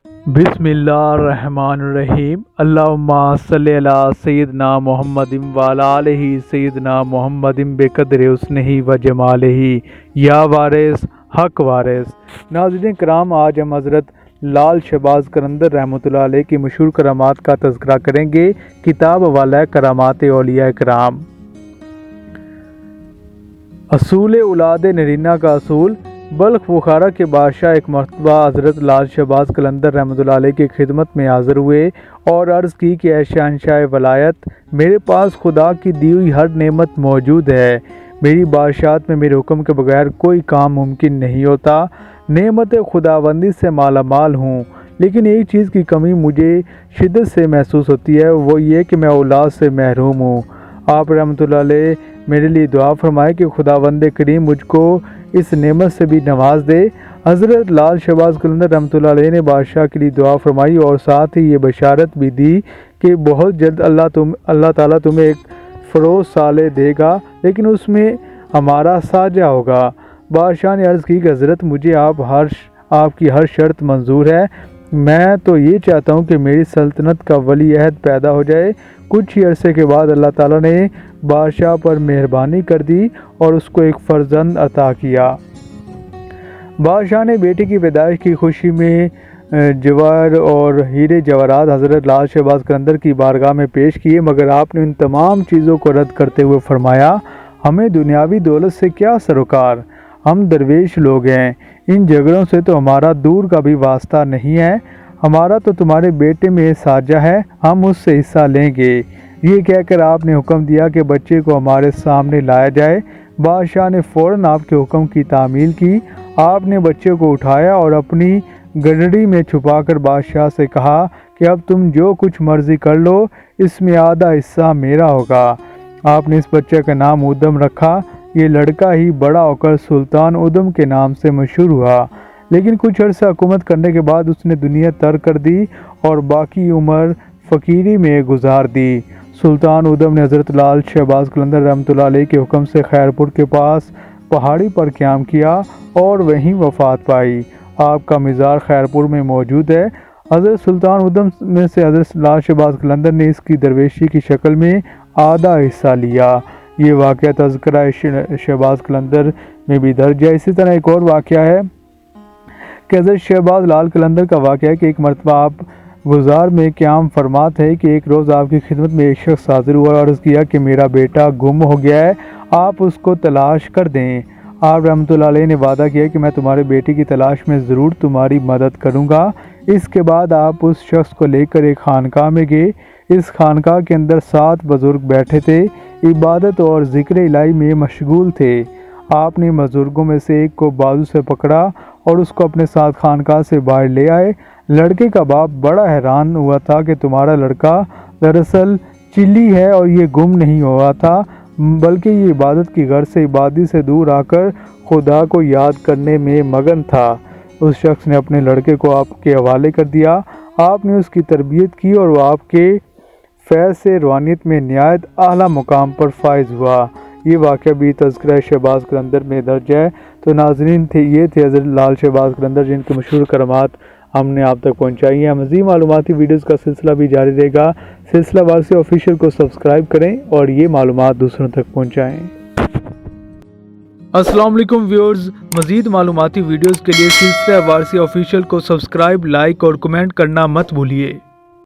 बिस्मिल्लाहिर्रहमानिर्रहीम। अल्लाहुम्मा सल्लि अला सय्यिदना मुहम्मदिन व अला आलिहि सय्यिदना मुहम्मदिन बेक़द्रि हुस्निही व जमालिही या वारिस हक वारिस। नाज़रीन कराम, आज हम हज़रत लाल शहबाज कलंदर रहमतुल्लाह अलैह की मशहूर करामात का तज़किरा करेंगे। किताब वाला करामात औलिया कराम। असूल औलाद नरीना का असूल। बल्ख बुखारा के बादशाह एक मरतबा हज़रत लाल शहबाज कलंदर रहमतुल्लाह अलैह की खिदमत में हाज़िर हुए और अर्ज़ की कि ऐ शहंशाह वलायत, मेरे पास खुदा की दी हुई हर नेमत मौजूद है। मेरी बादशाहत में मेरे हुक्म के बगैर कोई काम मुमकिन नहीं होता। नेमत खुदाबंदी से मालामाल हूँ, लेकिन एक चीज़ की कमी मुझे शिद्दत से महसूस होती है, वो ये कि मैं औलाद से महरूम हूँ। आप रहमतुल्लाह अलैह मेरे लिए दुआ फरमाए कि खुदावंद करीम मुझको इस नेमत से भी नवाज दे। हज़रत लाल शहबाज कलंदर रहमतुल्लाह अलैह ने बादशाह के लिए दुआ फरमाई और साथ ही ये बशारत भी दी कि बहुत जल्द अल्लाह ताला तुम्हें एक फ़रोज़ साले देगा, लेकिन उसमें हमारा साझा होगा। बादशाह ने अर्ज़ की कि हज़रत, मुझे आपकी हर शर्त मंजूर है। मैं तो ये चाहता हूँ कि मेरी सल्तनत का वली अहद पैदा हो जाए। कुछ ही अरसे के बाद अल्लाह ताला ने बादशाह पर मेहरबानी कर दी और उसको एक फ़र्जंद अता किया। बादशाह ने बेटे की पैदाइश की खुशी में जवाहर और हीरे जवाहरात हज़रत लाल शहबाज कलंदर की बारगाह में पेश किए, मगर आपने उन तमाम चीज़ों को रद्द करते हुए फरमाया, हमें दुनियावी दौलत से क्या सरोकार, हम दरवेश लोग हैं। इन झगड़ों से तो हमारा दूर का भी वास्ता नहीं है। हमारा तो तुम्हारे बेटे में साझा है, हम उससे हिस्सा लेंगे। ये कहकर आपने हुक्म दिया कि बच्चे को हमारे सामने लाया जाए। बादशाह ने फ़ौरन आपके हुक्म की तामील की। आपने बच्चे को उठाया और अपनी गडरी में छुपाकर बादशाह से कहा कि अब तुम जो कुछ मर्ज़ी कर लो, इसमें आधा हिस्सा मेरा होगा। आपने इस बच्चे का नाम उदम रखा। ये लड़का ही बड़ा होकर सुल्तान उदम के नाम से मशहूर हुआ, लेकिन कुछ अर्सा हुकूमत करने के बाद उसने दुनिया तर्क कर दी और बाकी उम्र फ़कीरी में गुजार दी। सुल्तान उदम ने हज़रत लाल शहबाज कलंदर रहमतुल्लाह अलैह के हुक्म से खैरपुर के पास पहाड़ी पर क़याम किया और वहीं वफ़ात पाई। आपका मज़ार खैरपुर में मौजूद है। हज़रत सुल्तान उदम में से हज़रत लाल शहबाज कलंदर ने इसकी दरवेशी की शक्ल में आधा हिस्सा लिया। ये वाक़या तज़किरा शहबाज कलंदर में भी दर्ज है। इसी तरह एक और वाक़या है कि हज़रत शहबाज लाल कलंदर का वाक़या है कि एक मरतबा आप गुज़ार में क़याम फरमात है कि एक रोज़ आपकी खिदमत में एक शख्स हाज़िर हुआ और अर्ज़ किया कि मेरा बेटा गुम हो गया है, आप उसको तलाश कर दें। आप रहमतुल्लाह अलैह ने वादा किया कि मैं तुम्हारे बेटे की तलाश में ज़रूर तुम्हारी मदद करूँगा। इसके बाद आप उस शख्स को लेकर एक खानकाह में गए। इस खानकाह के अंदर 7 बुज़ुर्ग बैठे थे, इबादत और ज़िक्र इलाही में मशगूल थे। आपने बुज़ुर्गों में से एक को बाजू से पकड़ा और उसको अपने साथ खानकाह से बाहर ले आए। लड़के का बाप बड़ा हैरान हुआ था कि तुम्हारा लड़का दरअसल चिल्ली है और ये गुम नहीं हुआ था, बल्कि ये इबादत की गर्ज से इबादत से दूर आकर खुदा को याद करने में मगन था। उस शख्स ने अपने लड़के को आपके हवाले कर दिया। आपने उसकी तरबियत की और वो आपके फैज़ से रूहानियत में निहायत आला मुकाम पर फाइज हुआ। ये वाक़या भी तज़किरा शहबाज कलंदर में दर्ज है। तो नाज़रीन, ये थे हज़रत लाल शहबाज कलंदर जिनकी मशहूर करामात हमने आप तक पहुँचाई हैं। मज़ीद मालूमाती वीडियोज़ का सिलसिला भी जारी रहेगा। सिलसिला वारसी ऑफिशियल को सब्सक्राइब करें और ये मालूमात दूसरों तक पहुँचाएँ। अस्सलाम वालेकुम व्यूअर्स, मज़ीद मालूमाती वीडियोज़ के लिए सिलसिला वारसी ऑफिशियल को सब्सक्राइब, लाइक और कमेंट करना मत भूलिए।